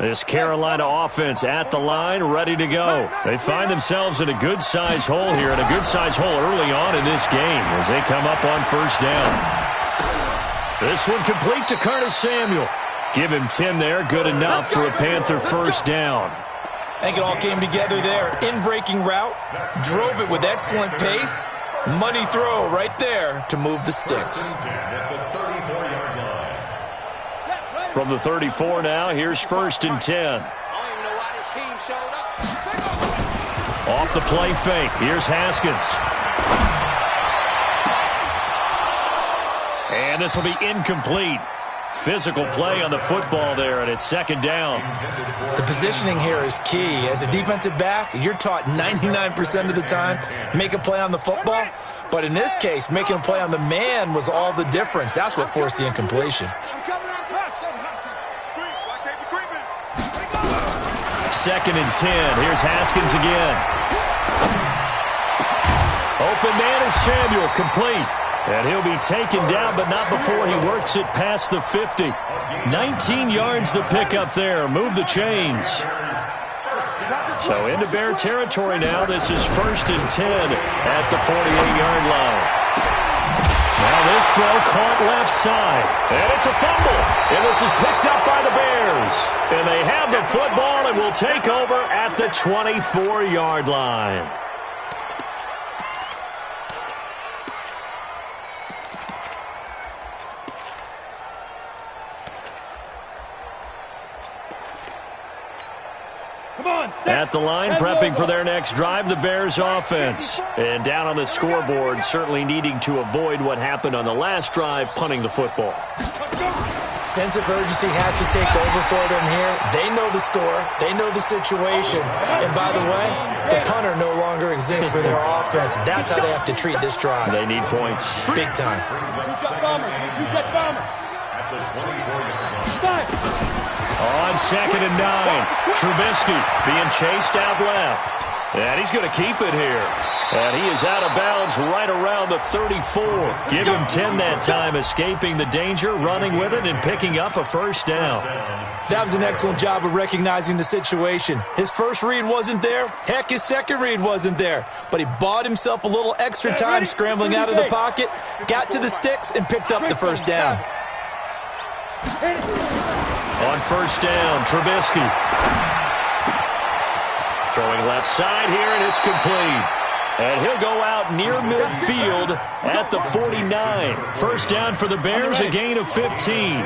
This Carolina offense at the line, ready to go. They find themselves in a good-sized hole here, and a good-sized hole early on in this game as they come up on first down. This one complete to Curtis Samuel. Give him 10 there, good enough for a Panther first down. I think it all came together there. In-breaking route, drove it with excellent pace. Money throw right there to move the sticks. From the 34 now, here's first and 10. Off the play fake, here's Haskins. And this will be incomplete. Physical play on the football there, and it's second down. The positioning here is key. As a defensive back, you're taught 99% of the time, make a play on the football. But in this case, making a play on the man was all the difference. That's what forced the incompletion. Second and 10. Here's Haskins again. Open man is Samuel, complete. And he'll be taken down, but not before he works it past the 50. 19 yards the pickup there. Move the chains. So into Bear territory now. This is first and 10 at the 48-yard line. Now this throw caught left side. And it's a fumble. And this is picked up by the Bears. And they have the football and will take over at the 24-yard line. At the line, prepping for their next drive, the Bears offense. And down on the scoreboard, certainly needing to avoid what happened on the last drive, punting the football. Sense of urgency has to take over for them here. They know the score. They know the situation. And by the way, the punter no longer exists for their offense. That's how they have to treat this drive. They need points. Big time. On second and 9, Trubisky being chased out left. And he's going to keep it here. And he is out of bounds right around the 34. Give him 10 that time, escaping the danger, running with it, and picking up a first down. That was an excellent job of recognizing the situation. His first read wasn't there. Heck, his second read wasn't there. But he bought himself a little extra time scrambling out of the pocket, got to the sticks, and picked up the first down. On first down, Trubisky. Throwing left side here, and it's complete. And he'll go out near midfield at the 49. First down for the Bears, a gain of 15.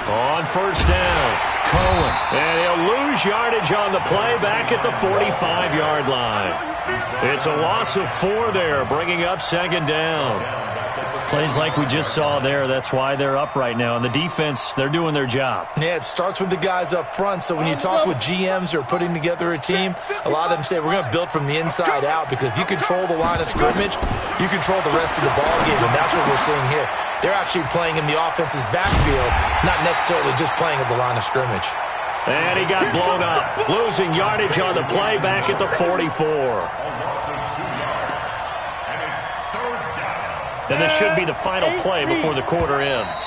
On first down, Cohen. And he'll lose yardage on the play back at the 45-yard line. It's a loss of 4 there, bringing up second down. Plays like we just saw there, that's why they're up right now. And the defense, they're doing their job. Yeah, it starts with the guys up front. So when you talk with GMs who are putting together a team, a lot of them say we're going to build from the inside out, because if you control the line of scrimmage, you control the rest of the ball game, and that's what we're seeing here. They're actually playing in the offense's backfield, not necessarily just playing at the line of scrimmage. And he got blown up, losing yardage on the play back at the 44. And this should be the final play before the quarter ends.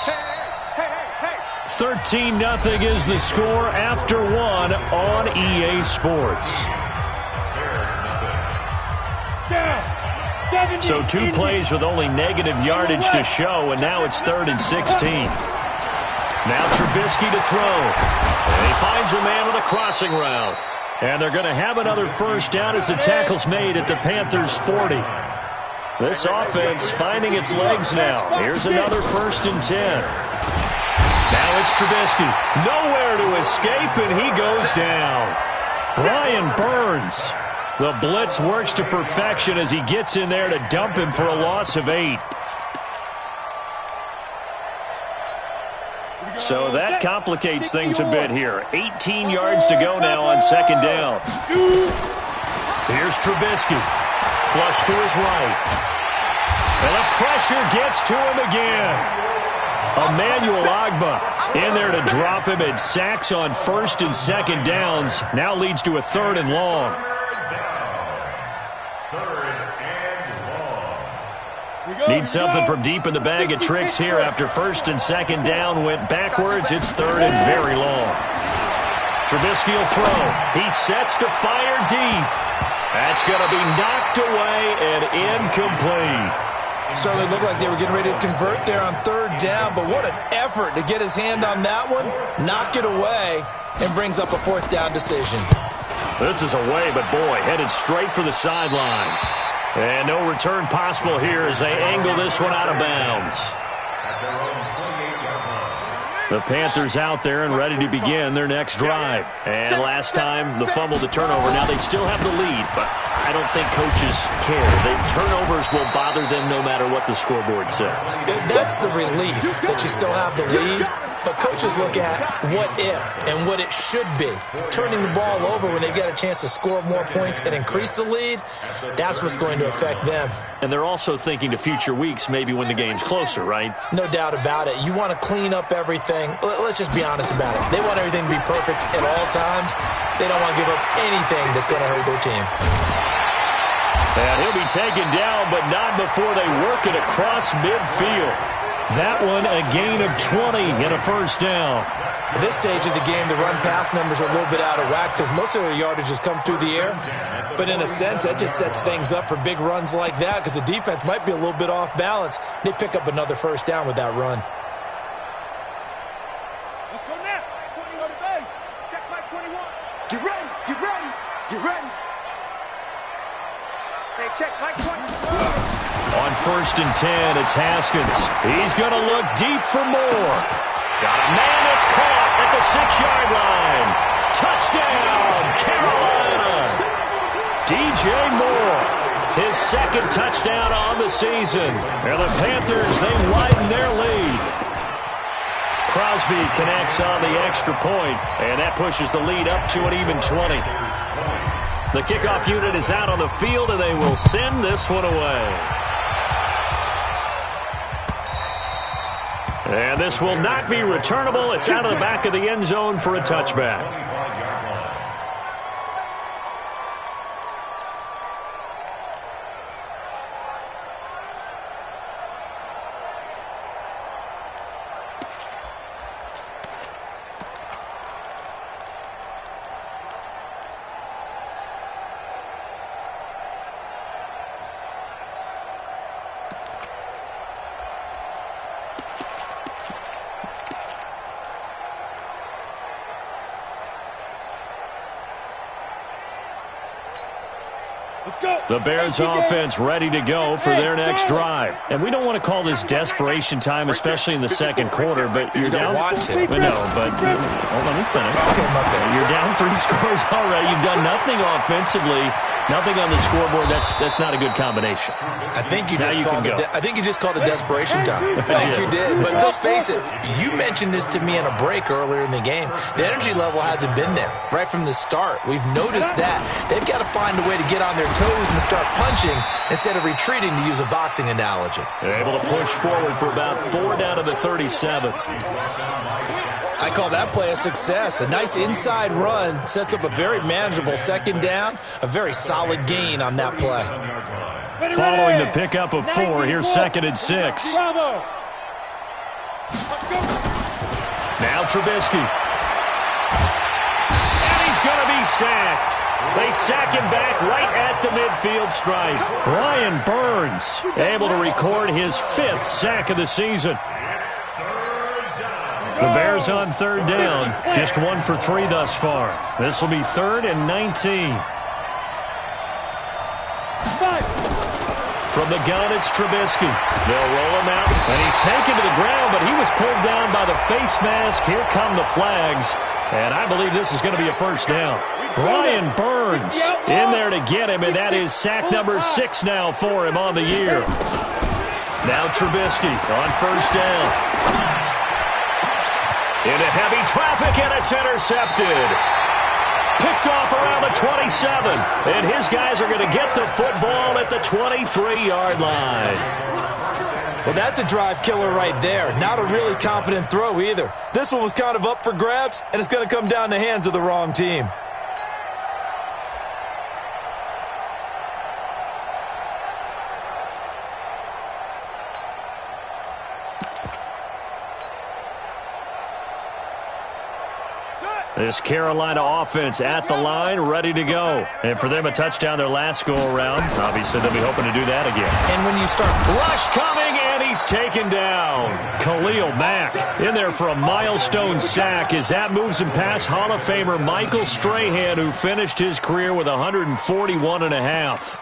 13-0 is the score after 1 on EA Sports. So 2 plays with only negative yardage to show, and now it's 3rd and 16. Now Trubisky to throw. And he finds a man with a crossing route. And they're going to have another first down as the tackle's made at the Panthers' 40. This offense finding its legs now. Here's another first and 10. Now it's Trubisky. Nowhere to escape, and he goes down. Brian Burns. The blitz works to perfection as he gets in there to dump him for a loss of 8. So that complicates things a bit here. 18 yards to go now on second down. Here's Trubisky. Flush to his right. And the pressure gets to him again. Emmanuel Ogbah in there to drop him, and sacks on first and second downs. Now leads to a 3rd and long. Need something from deep in the bag of tricks here after first and second down went backwards. It's third and very long. Trubisky will throw. He sets to fire deep. That's going to be knocked away and incomplete. Certainly looked like they were getting ready to convert there on third down, but what an effort to get his hand on that one, knock it away, and brings up a fourth down decision. This is away, but boy, headed straight for the sidelines. And no return possible here as they angle this one out of bounds. The Panthers out there and ready to begin their next drive. And last time, the fumble to turnover. Now they still have the lead, but I don't think coaches care. The turnovers will bother them no matter what the scoreboard says. That's the relief that you still have the lead. But coaches look at what if and what it should be. Turning the ball over when they get a chance to score more points and increase the lead, that's what's going to affect them. And they're also thinking to future weeks, maybe when the game's closer, right? No doubt about it. You want to clean up everything. Let's just be honest about it. They want everything to be perfect at all times. They don't want to give up anything that's going to hurt their team. And he'll be taken down, but not before they work it across midfield. That one a gain of 20 and a first down. At this stage of the game, the run-pass numbers are a little bit out of whack because most of the yardage has come through the air. But in a sense, that just sets things up for big runs like that because the defense might be a little bit off balance. They pick up another first down with that run. Let's go now. 20 on the base. Check my 21. Get ready. Get ready. Get ready. Hey, check my 20. On first and 10, it's Haskins. He's going to look deep for more. Got a man that's caught at the 6-yard line. Touchdown, Carolina. DJ Moore, his second touchdown on the season. And the Panthers, they widen their lead. Crosby connects on the extra point, and that pushes the lead up to an even 20. The kickoff unit is out on the field, and they will send this one away. And this will not be returnable. It's out of the back of the end zone for a touchback. The Bears offense ready to go for their next drive. And we don't want to call this desperation time, especially in the second quarter, but you're down. Want to. No, but let me finish. Okay, my bad. You're down 3 scores already. You've done nothing offensively, nothing on the scoreboard. That's not a good combination. I think you just called it desperation time. I think you did. But let's face it, you mentioned this to me in a break earlier in the game. The energy level hasn't been there right from the start. We've noticed that. They've got to find a way to get on their toes and start punching instead of retreating, to use a boxing analogy. They're able to push forward for about 4 down to the 37. I call that play a success. A nice inside run sets up a very manageable second down, a very solid gain on that play. Following the pickup of 4, here's second and 6. Now Trubisky. And he's going to be sacked. They sack him back right at the midfield stripe. Brian Burns able to record his 5th sack of the season. The Bears on third down, just 1 for 3 thus far. This will be 3rd and 19. From the gun, it's Trubisky. They'll roll him out, and he's taken to the ground, but he was pulled down by the face mask. Here come the flags, and I believe this is going to be a first down. Brian Burns in there to get him, and that is sack number 6 now for him on the year. Now Trubisky on first down. Into heavy traffic, and it's intercepted. Picked off around the 27, and his guys are going to get the football at the 23-yard line. Well, that's a drive killer right there. Not a really confident throw either. This one was kind of up for grabs, and it's going to come down the hands of the wrong team. This Carolina offense at the line, ready to go. And for them, a touchdown their last go-around. Obviously, they'll be hoping to do that again. And when you start... Rush coming, and he's taken down. Khalil Mack in there for a milestone sack as that moves him past Hall of Famer Michael Strahan, who finished his career with 141.5.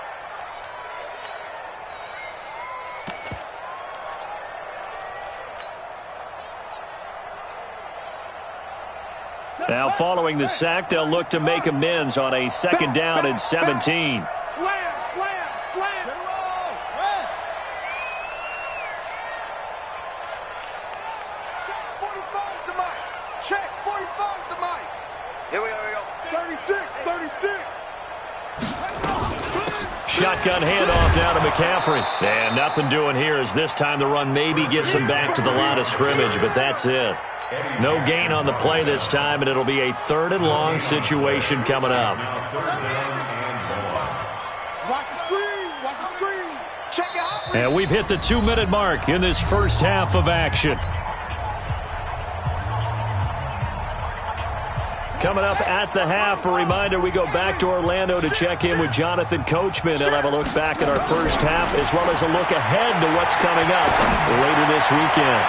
Now, following the sack, they'll look to make amends on a second down and 17. Slam, slam, slam. Check 45 the mic. Check 45 the mic. Here we go. 36, 36. Shotgun handoff down to McCaffrey. And nothing doing here as this time the run maybe gets them back to the line of scrimmage, but that's it. No gain on the play this time, and it'll be a 3rd and long situation coming up. Watch the screen. Watch the screen. Check out. And we've hit the 2-minute mark in this first half of action. Coming up at the half, a reminder, we go back to Orlando to check in with Jonathan Coachman. He'll have a look back at our first half as well as a look ahead to what's coming up later this weekend.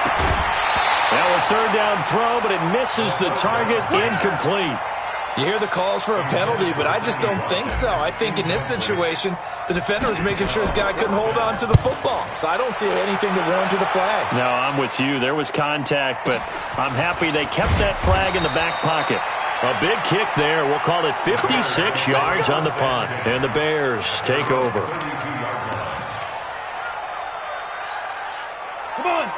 Now a 3rd down throw, but it misses the target, incomplete. You hear the calls for a penalty, but I just don't think so. I think in this situation, the defender was making sure his guy couldn't hold on to the football. So I don't see anything to warrant the flag. No, I'm with you. There was contact, but I'm happy they kept that flag in the back pocket. A big kick there. We'll call it 56 yards on the punt. And the Bears take over.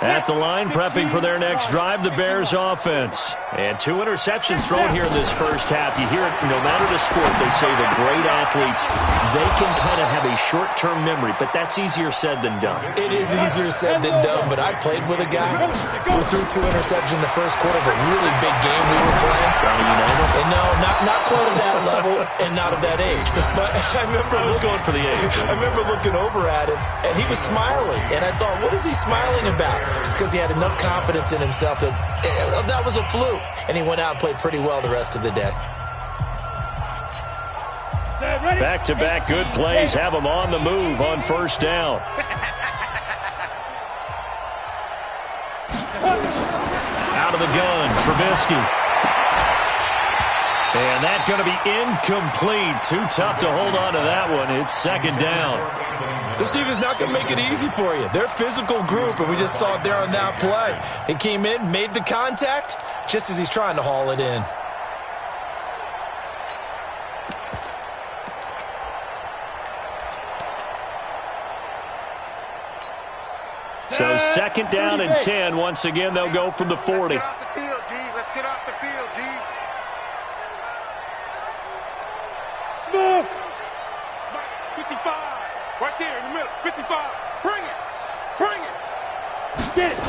At the line, prepping for their next drive, the Bears offense. And 2 interceptions thrown here in this first half. You hear it, no matter the sport, they say the great athletes, they can kind of have a short-term memory, but that's easier said than done. It is easier said than done, but I played with a guy who threw 2 interceptions in the first quarter of a really big game we were playing. Johnny Unitas? And no, not quite at that level and not of that age. But I was going for the age. I remember looking over at him, and he was smiling. And I thought, what is he smiling about? It's because he had enough confidence in himself that that was a fluke. And he went out and played pretty well the rest of the day. Back-to-back good plays have him on the move on first down. Out of the gun, Trubisky. And that's going to be incomplete. Too tough to hold on to that one. It's 2nd down. This team is not going to make it easy for you. They're a physical group, and we just saw it there on that play. He came in, made the contact, just as he's trying to haul it in. So 2nd down and 10. Once again, they'll go from the 40. Let's get off the field, D. Let's get off the field, D. Smooth. 55. Right there in the middle. 55. Bring it. Bring it. Get it.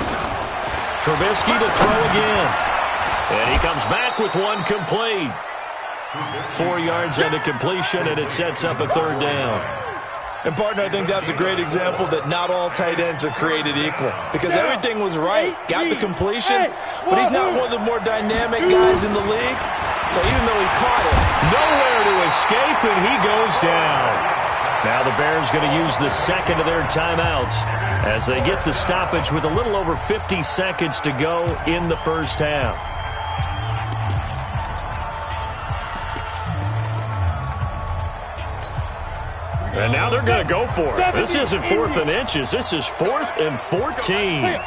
Trubisky to throw again. And he comes back with one complete. 4 yards on the completion, and it sets up a 3rd down. And, partner, I think that's a great example that not all tight ends are created equal. Because everything was right, got the completion, but he's not one of the more dynamic guys in the league. So even though he caught it, nowhere to escape, and he goes down. Now the Bears going to use the second of their timeouts as they get the stoppage with a little over 50 seconds to go in the first half. And now they're going to go for it. This isn't 4th and inches. This is 4th and 14.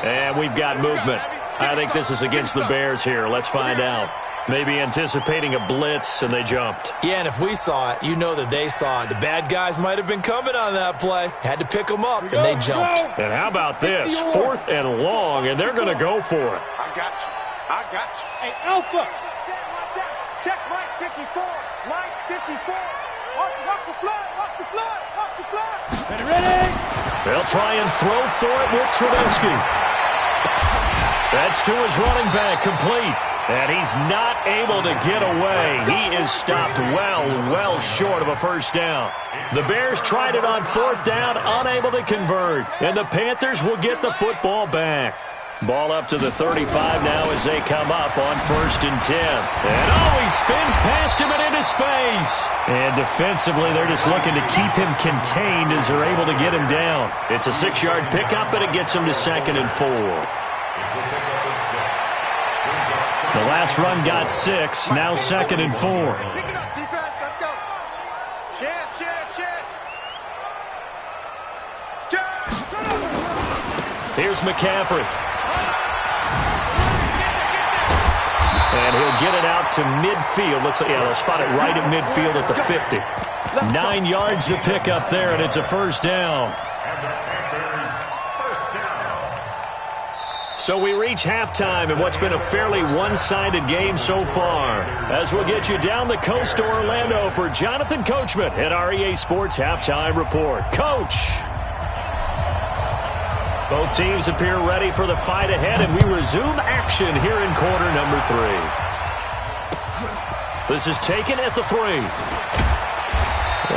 And we've got movement. I think this is against the Bears here. Let's find out. Maybe anticipating a blitz, and they jumped. Yeah, and if we saw it, you know that they saw it. The bad guys might have been coming on that play. Had to pick them up, and they jumped. And how about this? 4th and long, and they're going to go for it. I got you. I got you. Hey, Alpha. Check Mike 54. Mike 54. Watch the flood. Watch the flood. Watch the flood. Ready? They'll try and throw for it with Trubisky. That's to his running back, complete. And he's not able to get away. He is stopped well short of a first down. The Bears tried it on 4th down, unable to convert. And the Panthers will get the football back. Ball up to the 35 now as they come up on 1st and 10. And he spins past him and into space. And defensively, they're just looking to keep him contained as they're able to get him down. It's a 6-yard pickup, and it gets him to 2nd and 4. The last run got 6, now 2nd and 4. Pick it up, defense. Let's go. Chance. Here's McCaffrey. And he'll get it out to midfield. They'll spot it right at midfield at the 50. 9 yards to pick up there, and it's a 1st down. So we reach halftime in what's been a fairly one-sided game so far. As we'll get you down the coast to Orlando for Jonathan Coachman at our EA Sports Halftime Report. Coach! Both teams appear ready for the fight ahead, and we resume action here in quarter number 3. This is taken at the 3.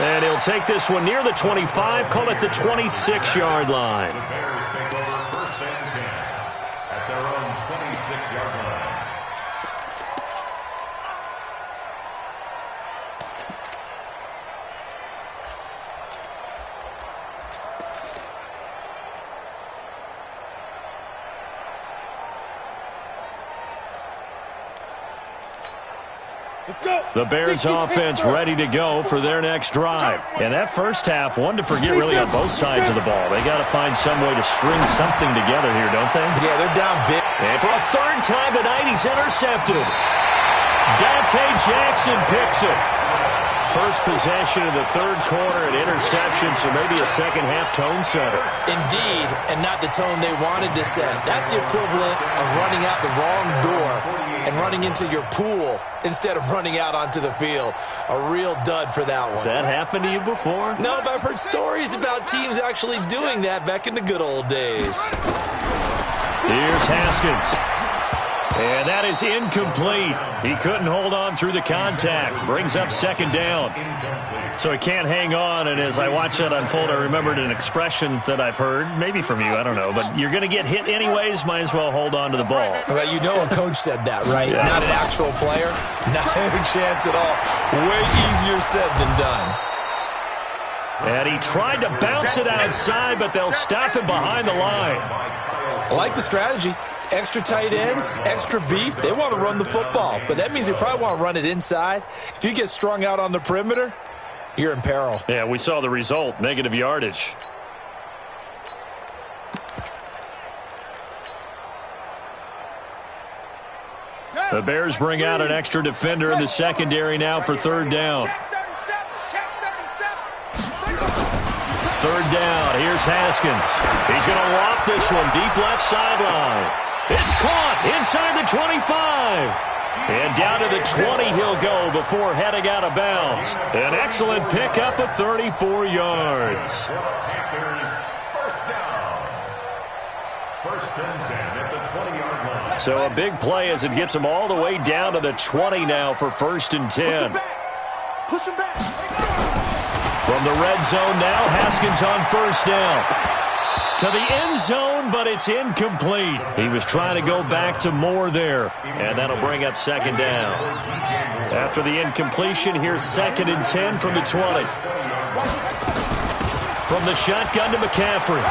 And he'll take this one near the 25, call it the 26-yard line. The Bears take over 1st and 10 at their own 26-yard line. The Bears offense ready to go for their next drive. And that first half, one to forget really on both sides of the ball. They got to find some way to string something together here, don't they? Yeah, they're down big. And for a 3rd time tonight, he's intercepted. Dante Jackson picks it. First possession of the 3rd quarter, an interception, so maybe a second-half tone setter. Indeed, and not the tone they wanted to set. That's the equivalent of running out the wrong door and running into your pool instead of running out onto the field. A real dud for that one. Has that happened to you before? No, but I've heard stories about teams actually doing that back in the good old days. Here's Haskins. And that is incomplete. He couldn't hold on through the contact. Brings up 2nd down. So he can't hang on, and as I watched that unfold, I remembered an expression that I've heard, maybe from you, I don't know, but you're going to get hit anyways, might as well hold on to the ball. Well, you know a coach said that, right? Yeah. Not an actual player. Not a chance at all. Way easier said than done. And he tried to bounce it outside, but they'll stop him behind the line. I like the strategy. Extra tight ends, extra beef. They want to run the football, but that means they probably want to run it inside. If you get strung out on the perimeter, you're in peril. Yeah, we saw the result, negative yardage. The Bears bring out an extra defender in the secondary now for 3rd down. 3rd down, here's Haskins. He's going to loft this one deep left sideline. It's caught inside the 25. And down to the 20 he'll go before heading out of bounds. An excellent pickup of 34 yards. Packers 1st down. 1st and 10 at the 20-yard line. So a big play as it gets them all the way down to the 20 now for 1st and 10. Push him back. From the red zone now, Haskins on 1st down. To the end zone, but it's incomplete. He was trying to go back to Moore there, and that'll bring up 2nd down. After the incompletion, here's 2nd and 10 from the 20. From the shotgun to McCaffrey.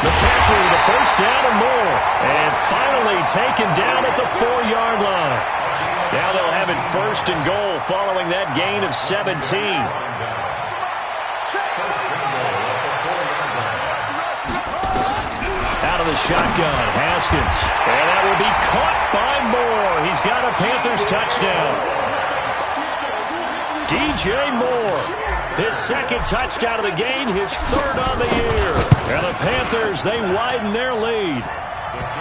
McCaffrey, the 1st down and more. And finally taken down at the 4-yard line. Now they'll have it 1st and goal following that gain of 17. Out of the shotgun, Haskins. And that will be caught by Moore. He's got a Panthers touchdown. DJ Moore, his 2nd touchdown of the game, his 3rd on the year. And the Panthers, they widen their lead.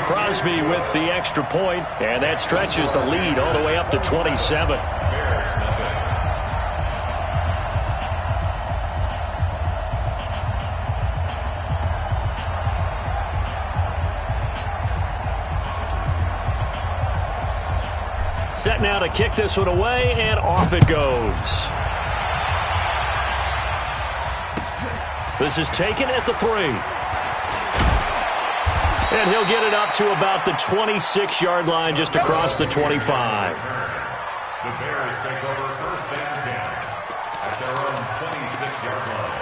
Crosby with the extra point, and that stretches the lead all the way up to 27. Set now to kick this one away, and off it goes. This is taken at the 3. And he'll get it up to about the 26-yard line just across the 25. The Bears take over 1st and 10 at their own 26-yard line.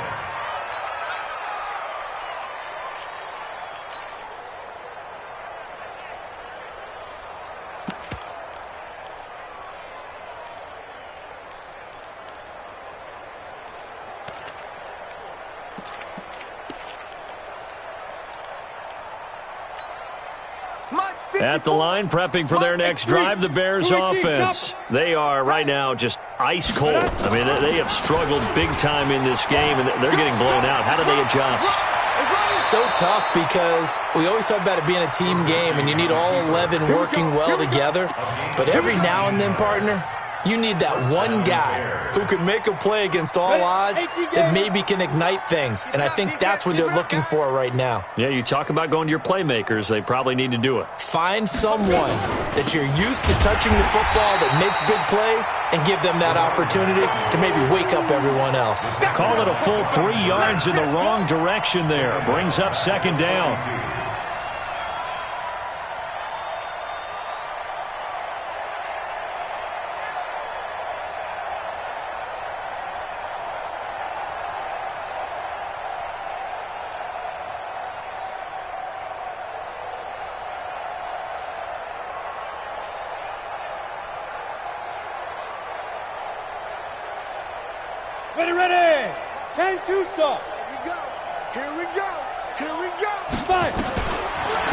At the line, prepping for their next drive, the Bears offense. They are right now just ice cold. I mean, they have struggled big time in this game, and they're getting blown out. How do they adjust? So tough because we always talk about it being a team game, and you need all 11 working well together. But every now and then, partner, you need that one guy who can make a play against all odds that maybe can ignite things. And I think that's what they're looking for right now. Yeah, you talk about going to your playmakers. They probably need to do it. Find someone that you're used to touching the football that makes big plays and give them that opportunity to maybe wake up everyone else. Call it a full 3 yards in the wrong direction there. Brings up 2nd down. Ready. 10-2 saw. Here we go. Fight.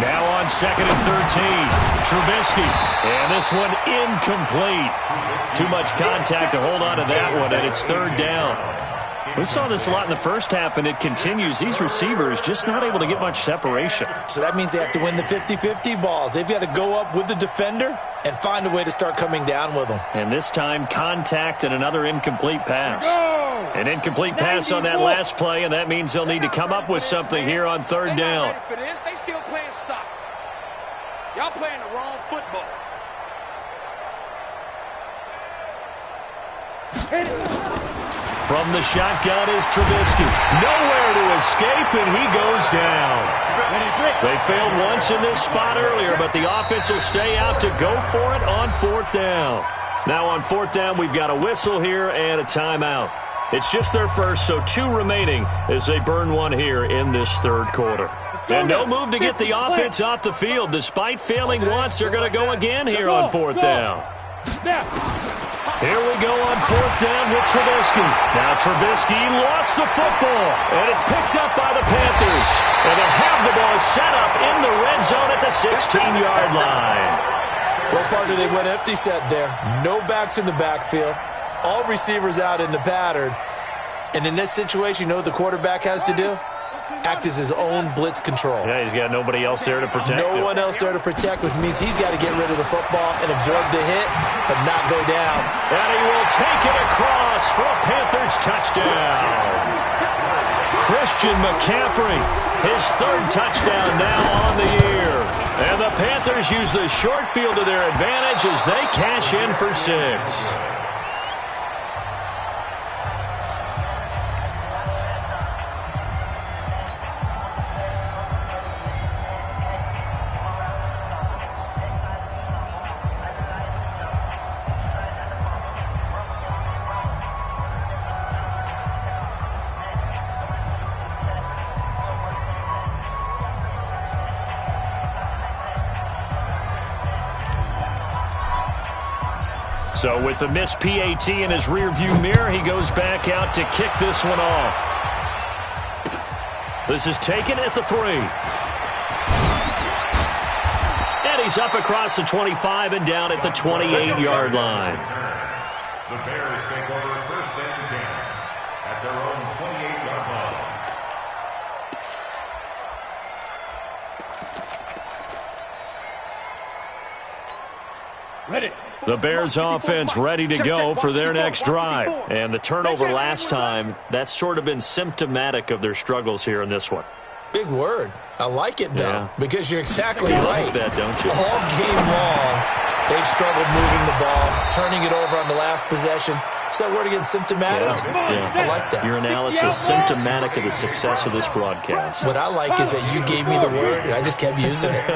Now on 2nd and 13. Trubisky. And this one incomplete. Too much contact to hold on to that one, and it's 3rd down. We saw this a lot in the first half, and it continues. These receivers just not able to get much separation. So that means they have to win the 50-50 balls. They've got to go up with the defender and find a way to start coming down with them. And this time, contact and another incomplete pass. An incomplete pass on that last play, and that means they'll need to come up with something here on 3rd down. For this, they still playing soccer. Y'all playing the wrong football. From the shotgun is Trubisky. Nowhere to escape, and he goes down. They failed once in this spot earlier, but the offense will stay out to go for it on 4th down. Now on 4th down, we've got a whistle here and a timeout. It's just their first, so 2 remaining as they burn one here in this 3rd quarter. And no move to get the offense off the field. Despite failing once, they're going to go again here on 4th down. Here we go on 4th down with Trubisky. Now Trubisky lost the football, and it's picked up by the Panthers. And they'll have the ball set up in the red zone at the 16-yard line. Well, partner, they went empty set there. No backs in the backfield. All receivers out in the pattern. And in this situation, you know what the quarterback has to do? Act as his own blitz control. Yeah, he's got nobody else there to protect him. No one else there to protect, which means he's got to get rid of the football and absorb the hit, but not go down. And he will take it across for a Panthers touchdown. Christian McCaffrey, his 3rd touchdown now on the year. And the Panthers use the short field to their advantage as they cash in for 6. So with the missed PAT in his rearview mirror, he goes back out to kick this one off. This is taken at the 3. And he's up across the 25 and down at the 28-yard line. The Bears take over 1st and 10 at their own 28-yard line. Ready. The Bears offense ready to go for their next drive. And the turnover last time, that's sort of been symptomatic of their struggles here in this one. Big word. I like it, though, because you're exactly You right. like that, don't you? All game long, they've struggled moving the ball, turning it over on the last possession. What's that word again? Symptomatic? Yeah. I like that. Your analysis, symptomatic of the success of this broadcast. What I like is that you gave me the word, and I just kept using it.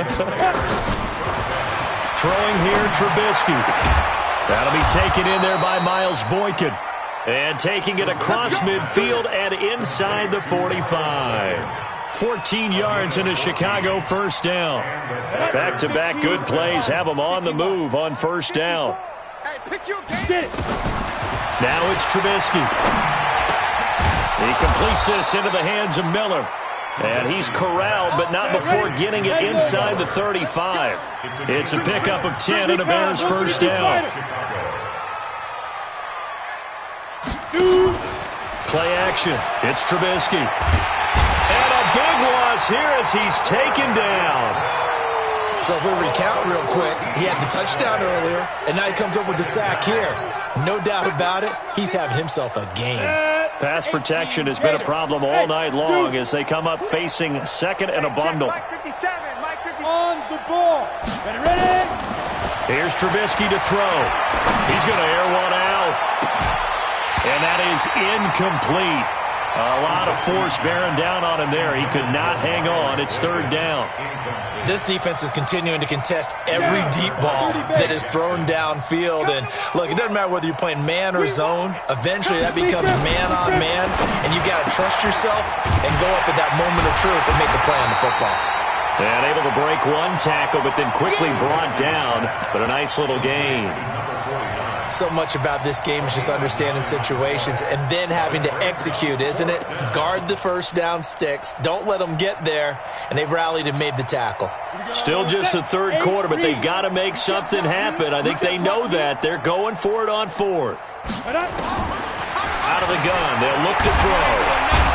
Throwing here, Trubisky. That'll be taken in there by Miles Boykin. And taking it across midfield and inside the 45. 14 yards in a Chicago first down. Back-to-back good plays have them on the move on first down. Hey, pick your game. Now it's Trubisky. He completes this into the hands of Miller. And he's corralled, but not before getting it inside the 35. It's a pickup of 10 and a Bears first down. Play action. It's Trubisky. And a big loss here as he's taken down. So if we recount real quick, he had the touchdown earlier, and now he comes up with the sack here. No doubt about it, he's having himself a game. Pass protection has been a problem all night long as they come up facing second and a bundle. Mike 57, Mike 57. On the ball. Ready? Here's Trubisky to throw. He's going to air one out. And that is incomplete. A lot of force bearing down on him there. He could not hang on. It's third down. This defense is continuing to contest every deep ball that is thrown downfield. And, look, it doesn't matter whether you're playing man or zone. Eventually, that becomes man-on-man, and you got to trust yourself and go up at that moment of truth and make a play on the football. And able to break one tackle, but then quickly brought down. But a nice little gain. So much about this game is just understanding situations and then having to execute, isn't it? Guard the first down sticks. Don't let them get there. And they rallied and made the tackle. Still just the third quarter, but they've got to make something happen. I think they know that. They're going for it on fourth. Out of the gun. They'll look to throw.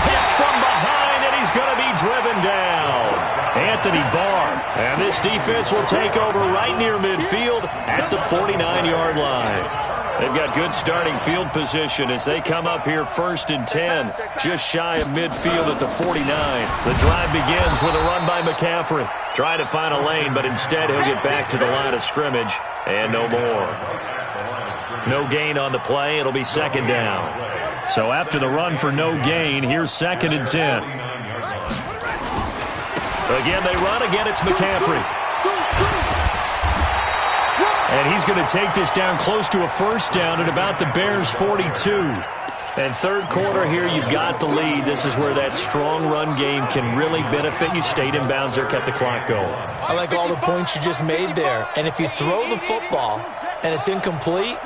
Hit from behind, and he's going to be driven down. Anthony Barr. And this defense will take over right near midfield at the 49-yard line. They've got good starting field position as they come up here first and 10, just shy of midfield at the 49. The drive begins with a run by McCaffrey. Trying to find a lane, but instead he'll get back to the line of scrimmage and no more. No gain on the play. It'll be second down. So after the run for no gain, here's second and 10. Again, they run. Again, it's McCaffrey. And he's going to take this down close to a first down at about the Bears' 42. And third quarter here, you've got the lead. This is where that strong run game can really benefit you. Stayed in bounds there, kept the clock going. I like all the points you just made there. And if you throw the football and it's incomplete,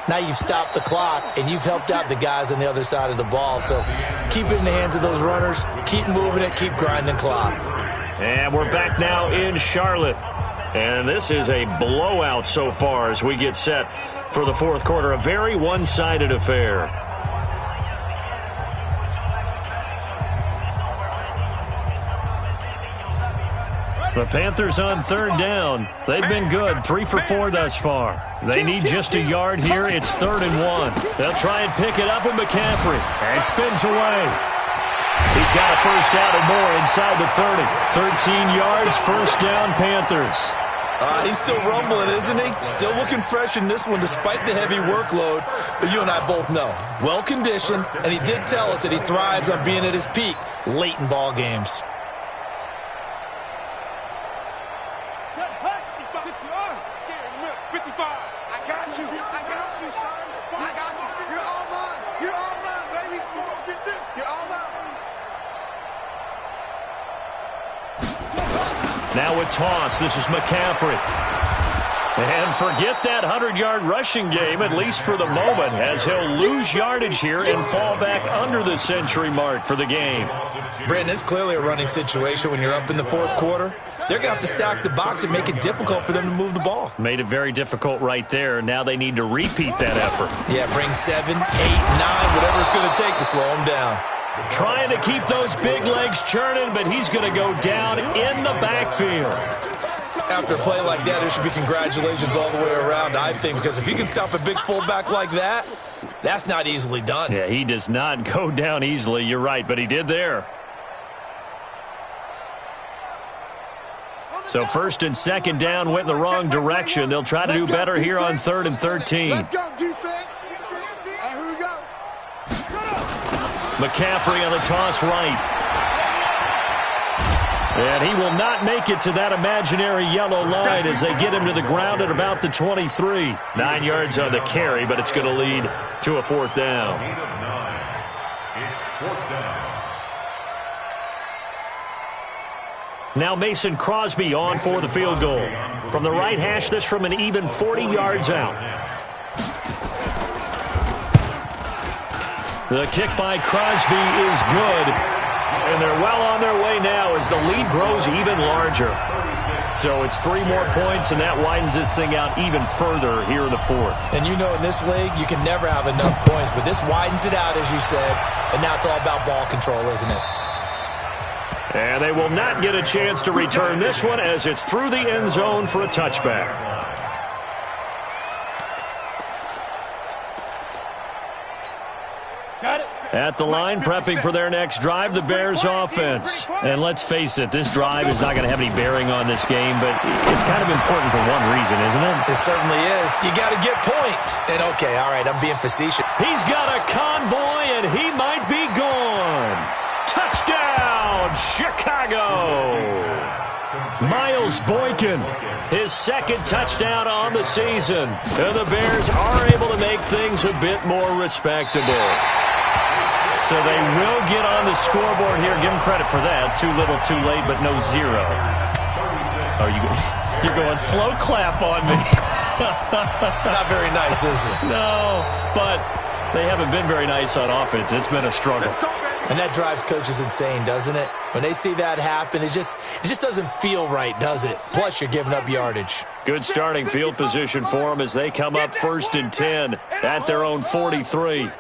now you've stopped the clock and you've helped out the guys on the other side of the ball. So keep it in the hands of those runners. Keep moving it. Keep grinding clock. And we're back now in Charlotte. And this is a blowout so far as we get set for the fourth quarter. A very one-sided affair. The Panthers on third down. They've been good, 3 for 4 thus far. They need just a yard here. It's 3rd and 1. They'll try and pick it up with McCaffrey. And spins away. He's got a first down and more inside the 30. 13 yards, first down, Panthers. He's still rumbling, isn't he? Still looking fresh in this one despite the heavy workload. But you and I both know, well-conditioned, and he did tell us that he thrives on being at his peak late in ball games. Now a toss. This is McCaffrey. And forget that 100-yard rushing game, at least for the moment, as he'll lose yardage here and fall back under the century mark for the game. Brandon, it's clearly a running situation when you're up in the fourth quarter. They're going to have to stack the box and make it difficult for them to move the ball. Made it very difficult right there. Now they need to repeat that effort. Yeah, bring 7, 8, 9, whatever it's going to take to slow them down. Trying to keep those big legs churning, but he's going to go down in the backfield. After a play like that, there should be congratulations all the way around, I think, because if you can stop a big fullback like that, that's not easily done. Yeah, he does not go down easily. You're right, but he did there. So first and second down went in the wrong direction. They'll try to do better here on 3rd and 13. Let's go, defense. here we go. McCaffrey on the toss right. And he will not make it to that imaginary yellow line as they get him to the ground at about the 23. 9 yards on the carry, but it's going to lead to a fourth down. It's fourth down. Now Mason Crosby on for the field goal. From the right hash, this from an even 40 yards out. The kick by Crosby is good. And they're well on their way now as the lead grows even larger. So it's 3 more points, and that widens this thing out even further here in the fourth. And you know in this league, you can never have enough points, but this widens it out, as you said, and now it's all about ball control, isn't it? And they will not get a chance to return this one as it's through the end zone for a touchback. At the line, prepping for their next drive, the Bears offense. And let's face it, this drive is not going to have any bearing on this game, but it's kind of important for one reason, isn't it? It certainly is. You got to get points. And okay, all right, I'm being facetious. He's got a convoy, and he might be gone. Touchdown, Chicago! Miles Boykin, his second touchdown on the season. And the Bears are able to make things a bit more respectable. So they will get on the scoreboard here. Give them credit for that. Too little, too late, but no zero. Oh, you're going slow clap on me. Not very nice, is it? No, but they haven't been very nice on offense. It's been a struggle. And that drives coaches insane, doesn't it? When they see that happen, it just doesn't feel right, does it? Plus, you're giving up yardage. Good starting field position for them as they come up 1st and 10 at their own 43.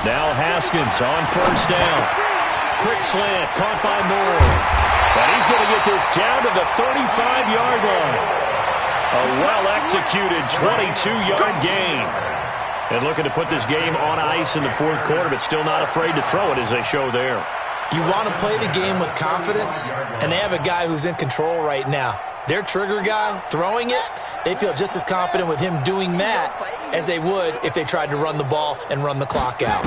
Now Haskins on 1st down. Quick slant, caught by Moore. And he's going to get this down to the 35-yard line. A well-executed 22-yard gain. And looking to put this game on ice in the fourth quarter, but still not afraid to throw it as they show there. You want to play the game with confidence, and they have a guy who's in control right now. Their trigger guy, throwing it, they feel just as confident with him doing that as they would if they tried to run the ball and run the clock out.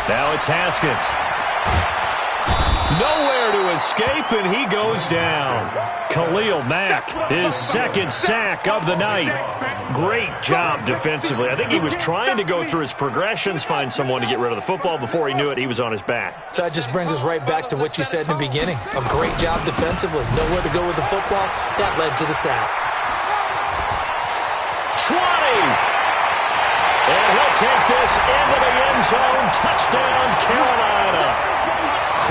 Now it's Haskins. Nowhere to escape, and he goes down. Khalil Mack, his second sack of the night. Great job defensively. I think he was trying to go through his progressions, find someone to get rid of the football. Before he knew it, he was on his back. So that just brings us right back to what you said in the beginning. A great job defensively. Nowhere to go with the football. That led to the sack. 20! And he'll take this into the end zone. Touchdown, Carolina.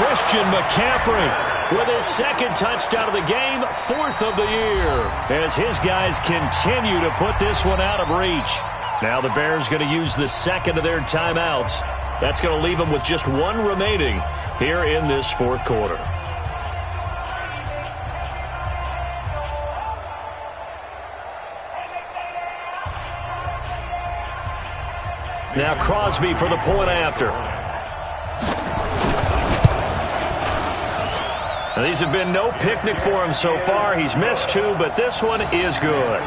Christian McCaffrey with his second touchdown of the game, 4th of the year, as his guys continue to put this one out of reach. Now the Bears going to use the second of their timeouts. That's going to leave them with just one remaining here in this fourth quarter. Now Crosby for the point after. Now, these have been no picnic for him so far. He's missed 2, but this one is good.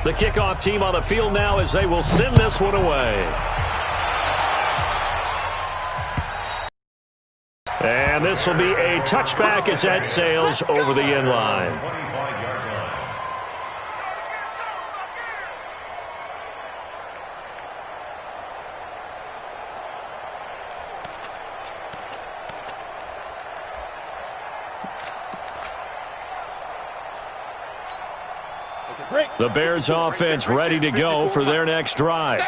The kickoff team on the field now as they will send this one away. And this will be a touchback as that sails over the end line. The Bears offense ready to go for their next drive.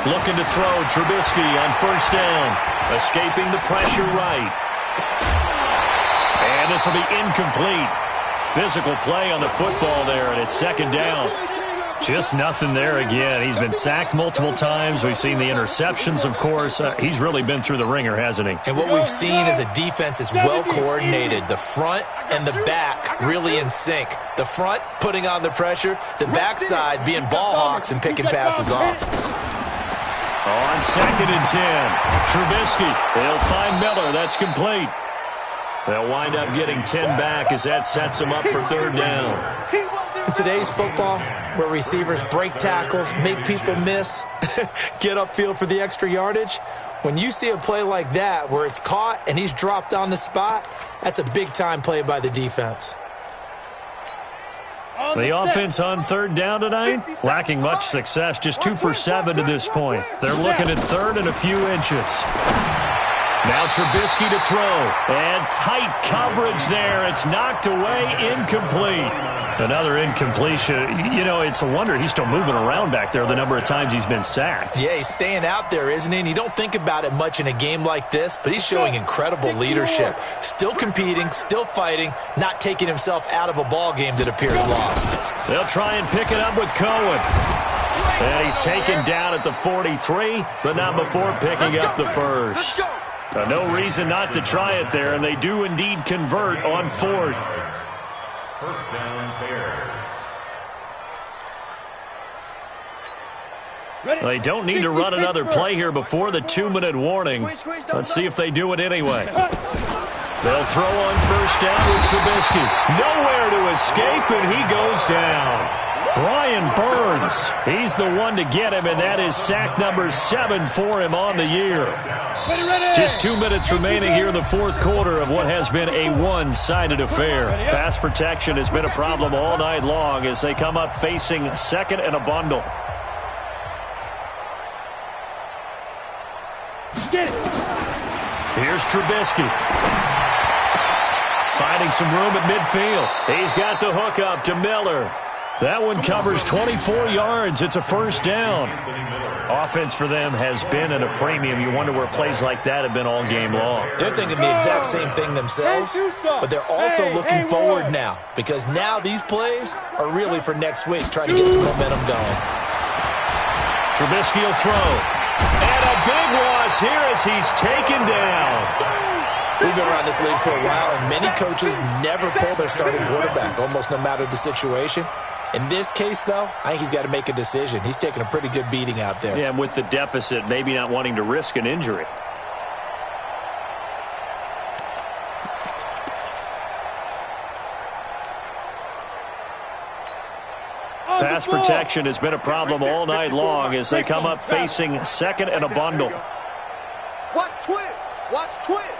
Looking to throw Trubisky on 1st down. Escaping the pressure right. And this will be incomplete. Physical play on the football there, and it's 2nd down. Just nothing there again. He's been sacked multiple times. We've seen the interceptions, of course. He's really been through the ringer, hasn't he? And what we've seen is a defense that's well coordinated. The front and the back really in sync. The front putting on the pressure, the backside being ball hawks and picking passes off. On 2nd and 10, Trubisky. They'll find Miller. That's complete. They'll wind up getting 10 back as that sets them up for 3rd down. In today's football, where receivers break tackles, make people miss, get upfield for the extra yardage, when you see a play like that where it's caught and he's dropped on the spot, that's a big-time play by the defense. The offense on 3rd down tonight, lacking much success, just 2 for 7 to this point. They're looking at 3rd and a few inches. Now Trubisky to throw, and tight coverage there. It's knocked away, incomplete. Another incompletion. You know, it's a wonder he's still moving around back there the number of times he's been sacked. Yeah, he's staying out there, isn't he? And you don't think about it much in a game like this, but he's showing incredible leadership. Still competing, still fighting, not taking himself out of a ball game that appears lost. They'll try and pick it up with Cohen. And he's taken down at the 43, but not before picking up the first. No reason not to try it there, and they do indeed convert on 4th. 1st down, Bears. They don't need to run another play here before the 2-minute warning. Let's see if they do it anyway. They'll throw on 1st down with Trubisky. Nowhere to escape, and he goes down. Brian Burns, he's the one to get him, and that is sack number 7 for him on the year. Just 2 minutes remaining here in the 4th quarter of what has been a one-sided affair. Pass protection has been a problem all night long as they come up facing 2nd and a bundle. Here's Trubisky. Finding some room at midfield. He's got the hook up to Miller. That one covers 24 yards. It's a 1st down. Offense for them has been at a premium. You wonder where plays like that have been all game long. They're thinking the exact same thing themselves, but they're also looking forward now because now these plays are really for next week, trying to get some momentum going. Trubisky will throw. And a big loss here as he's taken down. We've been around this league for a while, and many coaches never pull their starting quarterback, almost no matter the situation. In this case, though, I think he's got to make a decision. He's taking a pretty good beating out there. Yeah, and with the deficit, maybe not wanting to risk an injury. Pass protection has been a problem all night long as they come up facing 2nd and a bundle. Watch twist. Watch twist.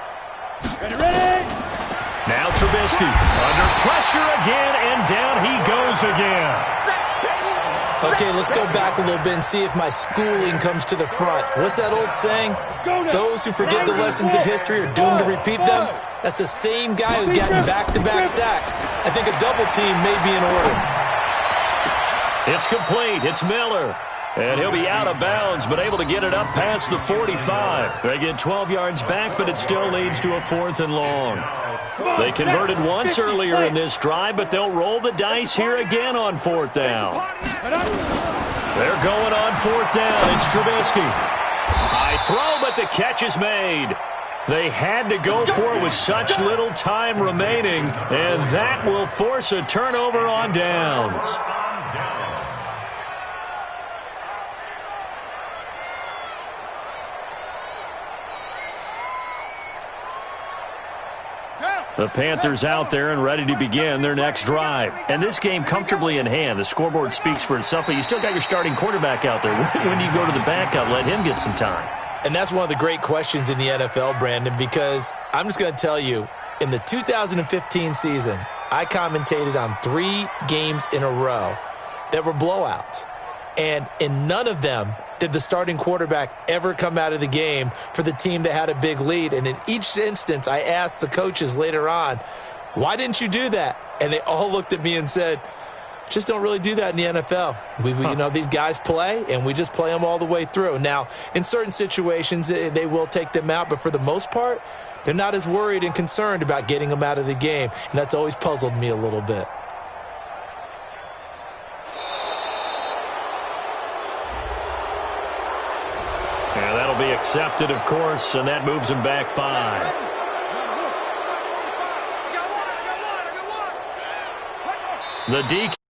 Ready? Now Trubisky under pressure again, and down he goes again. Okay, let's go back a little bit and see if my schooling comes to the front. What's that old saying? Those who forget the lessons of history are doomed to repeat them. That's the same guy who's gotten back-to-back sacks. I think a double team may be in order. It's complete. It's Miller. And he'll be out of bounds, but able to get it up past the 45. They get 12 yards back, but it still leads to a 4th and long. They converted once earlier in this drive, but they'll roll the dice here again on 4th down. They're going on 4th down. It's Trubisky. High throw, but the catch is made. They had to go for it with such little time remaining, and that will force a turnover on downs. The Panthers out there and ready to begin their next drive. And this game comfortably in hand. The scoreboard speaks for itself, but you still got your starting quarterback out there. When do you go to the backup? Let him get some time. And that's one of the great questions in the NFL, Brandon, because I'm just going to tell you, in the 2015 season, I commentated on 3 games in a row that were blowouts. And in none of them did the starting quarterback ever come out of the game for the team that had a big lead. And in each instance, I asked the coaches later on, why didn't you do that? And they all looked at me and said, just don't really do that in the NFL. You know, these guys play, and we just play them all the way through. Now, in certain situations, they will take them out, but for the most part, they're not as worried and concerned about getting them out of the game. And that's always puzzled me a little bit. be accepted, of course, and that moves him back 5. The DQ.